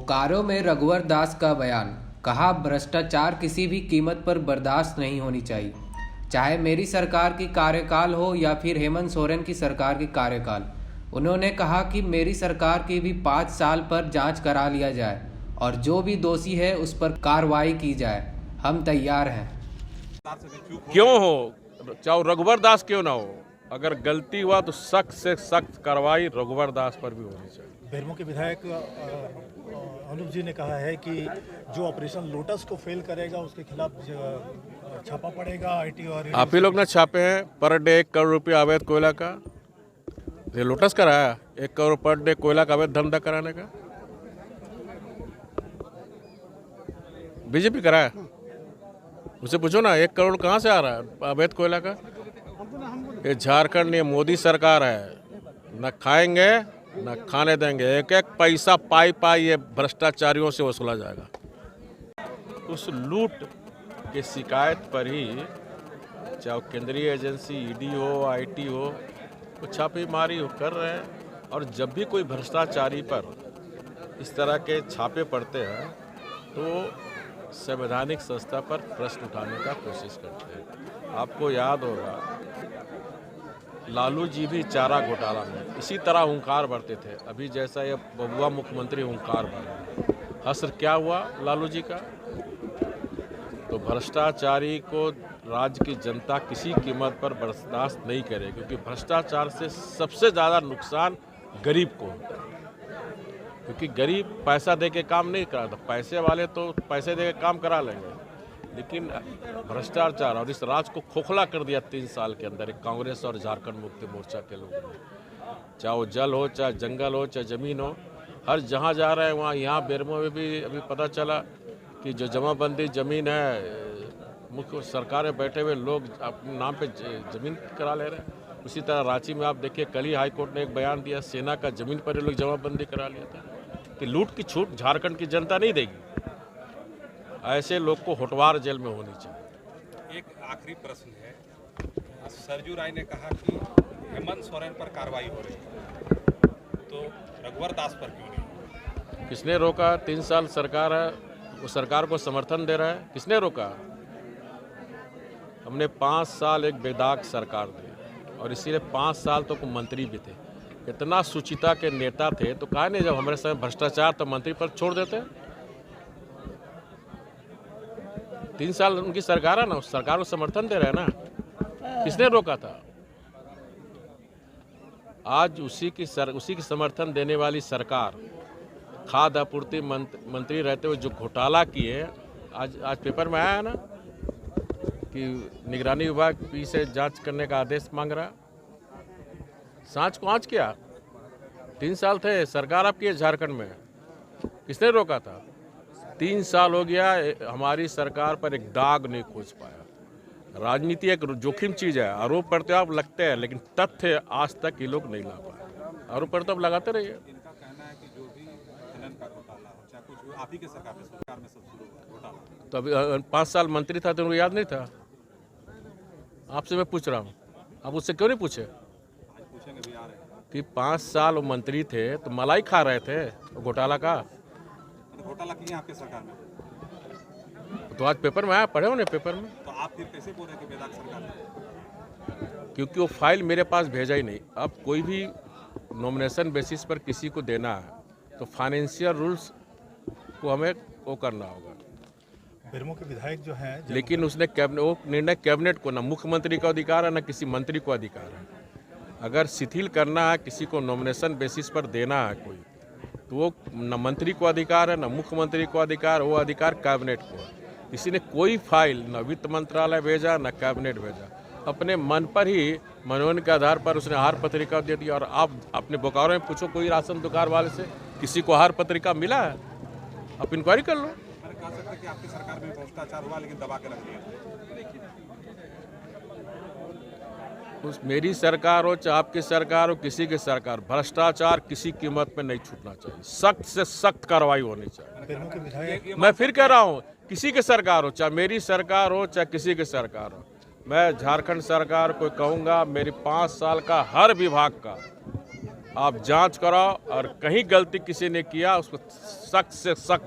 बोकारो में रघुवर दास का बयान, कहा भ्रष्टाचार किसी भी कीमत पर बर्दाश्त नहीं होनी चाहिए, चाहे मेरी सरकार की कार्यकाल हो या फिर हेमंत सोरेन की सरकार की कार्यकाल। उन्होंने कहा कि मेरी सरकार की भी 5 साल पर जांच करा लिया जाए और जो भी दोषी है उस पर कार्रवाई की जाए। हम तैयार हैं। क्यों हो, चाहे रघुवर दास क्यों ना हो, अगर गलती हुआ तो सख्त से सख्त कार्रवाई रघुवर दास पर भी होनी चाहिए। बेरमो के विधायक अनुप जी ने कहा है कि जो ऑपरेशन लोटस को फेल करेगा उसके खिलाफ छापा पड़ेगा। आईटी और आप ही लोग ने छापे हैं पर डे 1 करोड़ रुपया अवैध कोयला का। ये लोटस कराया 1 करोड़ पर डे कोयला का अवैध धंधा कराने का, बीजेपी कराया। उसे पूछो ना 1 करोड़ कहाँ से आ रहा है अवैध कोयला का। ये झारखंड, ये मोदी सरकार है, न खाएंगे न खाने देंगे, एक एक पैसा पाई पाई ये भ्रष्टाचारियों से वसूला जाएगा। उस लूट की शिकायत पर ही चाहे केंद्रीय एजेंसी ईडी हो, आईटी हो, वो छापेमारी कर रहे हैं। और जब भी कोई भ्रष्टाचारी पर इस तरह के छापे पड़ते हैं तो संवैधानिक संस्था पर प्रश्न उठाने का कोशिश करते हैं। आपको याद होगा लालू जी भी चारा घोटाला में इसी तरह हुंकार भरते थे, अभी जैसा ये बबुआ मुख्यमंत्री हुंकार भर। हश्र क्या हुआ लालू जी का। तो भ्रष्टाचारी को राज्य की जनता किसी कीमत पर बर्दाश्त नहीं करे, क्योंकि भ्रष्टाचार से सबसे ज़्यादा नुकसान गरीब को होता है। क्योंकि गरीब पैसा दे के काम नहीं कराता, पैसे वाले तो पैसे दे के काम करा लेंगे, लेकिन भ्रष्टाचार और इस राज को खोखला कर दिया 3 साल के अंदर कांग्रेस और झारखंड मुक्ति मोर्चा के लोगों ने। चाहे वो जल हो, चाहे जंगल हो, चाहे ज़मीन हो, हर जहाँ जा रहे हैं वहाँ। यहाँ बेरमो में भी अभी पता चला कि जो जमाबंदी ज़मीन है, मुख्य सरकार में बैठे हुए लोग अपने नाम पे ज़मीन करा ले रहे हैं। उसी तरह रांची में आप देखिए, कल ही हाईकोर्ट ने एक बयान दिया, सेना का ज़मीन पर ये लोग जमाबंदी करा लिया था कि लूट की छूट झारखंड की जनता नहीं देगी। ऐसे लोग को होटवार जेल में होनी चाहिए। एक आखिरी प्रश्न है, सरजू राय ने कहा कि हेमंत सोरेन पर कार्रवाई हो रही है, तो रघुवर दास पर क्यों नहीं? किसने रोका? 3 साल सरकार है, वो सरकार को समर्थन दे रहा है। किसने रोका? हमने 5 साल एक बेदाग सरकार दी और इसीलिए 5 साल तो मंत्री भी थे। इतना सुचिता के नेता थे तो कहा नहीं, जब हमारे समय भ्रष्टाचार तो मंत्री पर छोड़ देते। 3 साल उनकी सरकार है ना, उस सरकार को समर्थन दे रहे हैं ना। किसने रोका था? आज उसी की समर्थन देने वाली सरकार, खाद्य आपूर्ति मंत्री रहते हुए जो घोटाला किए, आज पेपर में आया है ना कि निगरानी विभाग पी से जांच करने का आदेश मांग रहा। सांच को आंच किया। 3 साल थे सरकार आपकी झारखंड में, किसने रोका था? 3 साल हो गया, हमारी सरकार पर एक दाग नहीं खोज पाया। राजनीति एक जोखिम चीज़ है, आरोप प्रत्यारोप आप लगते हैं, लेकिन तथ्य आज तक ये लोग नहीं ला पाए। आरोप प्रत्यारोप लगाते रहिए। इनका कहना है कि जो भी खनन का घोटाला हो, चाहे कुछ आप ही के सरकार में सब शुरू घोटाला। तो अभी 5 साल मंत्री था तो उनको याद नहीं था? आपसे मैं पूछ रहा हूँ, आप उससे क्यों नहीं पूछे पूछेंगे भी आ रहे हैं कि 5 साल वो मंत्री थे तो मलाई खा रहे थे घोटाला का? घोटाला किए आपके सरकार में, तो आज पेपर में आया, पढ़े होने पेपर में। तो आप फिर कैसे बोल रहे हैं कि बेदाग सरकार है? क्योंकि वो फाइल मेरे पास भेजा ही नहीं। अब कोई भी नॉमिनेशन बेसिस पर किसी को देना है तो फाइनेंशियल रूल्स को हमें वो करना होगा। बेरमो के विधायक जो हैं, लेकिन उसने वो निर्णय कैबिनेट को, ना मुख्यमंत्री को अधिकार है ना किसी मंत्री को अधिकार है। अगर शिथिल करना है, किसी को नॉमिनेशन बेसिस पर देना है कोई, तो वो न मंत्री को अधिकार है न मुख्यमंत्री को अधिकार, वो अधिकार कैबिनेट को है। किसी ने कोई फाइल न वित्त मंत्रालय भेजा न कैबिनेट भेजा, अपने मन पर ही मनोनयन के आधार पर उसने आहार पत्रिका दे दी। और आप अपने बोकारो में पूछो कोई राशन दुकान वाले से, किसी को आहार पत्रिका मिला है? आप इंक्वायरी कर लो। मैंने कह सकते कि आपकी सरकार में भ्रष्टाचार हुआ लेकिन दबा के रख दिया। उस मेरी सरकार हो चाहे आपकी सरकार हो, किसी की सरकार, भ्रष्टाचार किसी कीमत पे नहीं छूटना चाहिए। सख्त से सख्त कार्रवाई होनी चाहिए। बेरमो के विधायक मैं फिर कह रहा हूँ, किसी की सरकार हो, चाहे मेरी सरकार हो चाहे किसी की सरकार हो, मैं झारखंड सरकार को कहूँगा मेरी 5 साल का हर विभाग का आप जांच कराओ और कहीं गलती किसी ने किया उसको सख्त से सख्त